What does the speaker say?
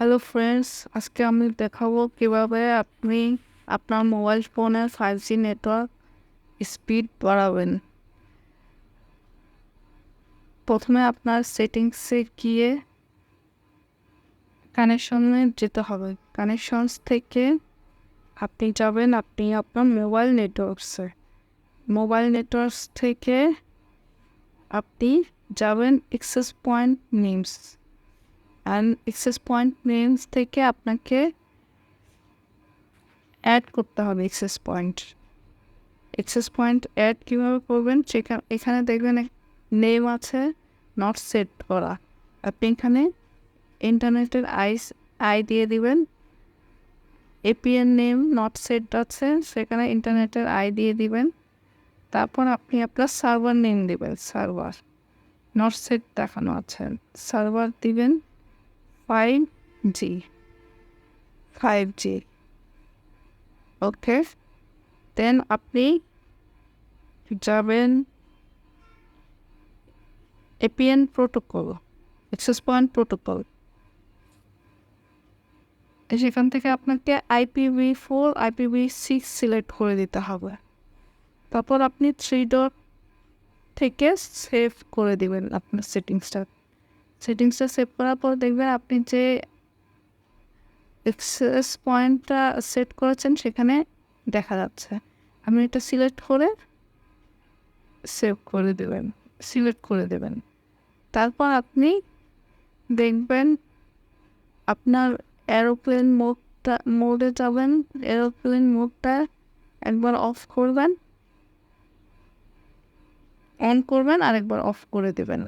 Hello friends, আজকে আমি দেখাবো কিভাবে আপনি আপনার মোবাইল ফোনের 5G নেটওয়ার্ক স্পিড বাড়াবেন। প্রথমে আপনার সেটিংসে গিয়ে কানেকশনে যেতে হবে। কানেকশনস থেকে আপনি যাবেন আপনার মোবাইল নেটওয়ার্কস থেকে আপনি যাবেন access point names and access point names থেকে আপনাকে অ্যাড করতে হবে এক্সেস পয়েন্ট অ্যাড কীভাবে করবেন এখানে দেখবেন নেম আছে নট সেট করা। আপনি এখানে ইন্টারনেটের আই দিয়ে দিবেন। এপিএন নেম নট সেট আছে, সেখানে ইন্টারনেটের আই দিয়ে দিবেন। তারপর আপনি আপনার সার্ভার নেম দিবেন। সার্ভার নট সেট দেখানো আছে, সার্ভার দিবেন 5G। ওকে, দেন আপনি যাবেন APN protocol, access point protocol. সেখান থেকে আপনাকে IPv4 IPv6 সিলেক্ট করে দিতে হবে। তারপর আপনি 3 ডট থেকে সেভ করে দিবেন আপনার সেটিংসটা সেভ করার পর দেখবেন আপনি যে অ্যাক্সেস পয়েন্টটা সেট করেছেন সেখানে দেখা যাচ্ছে। আপনি এটা সিলেক্ট করে সিলেক্ট করে দেবেন। তারপর আপনি দেখবেন আপনার এরোপ্লেন মোডে যাবেন। এরোপ্লেন মোডটা একবার অন করবেন আর একবার অফ করে দেবেন।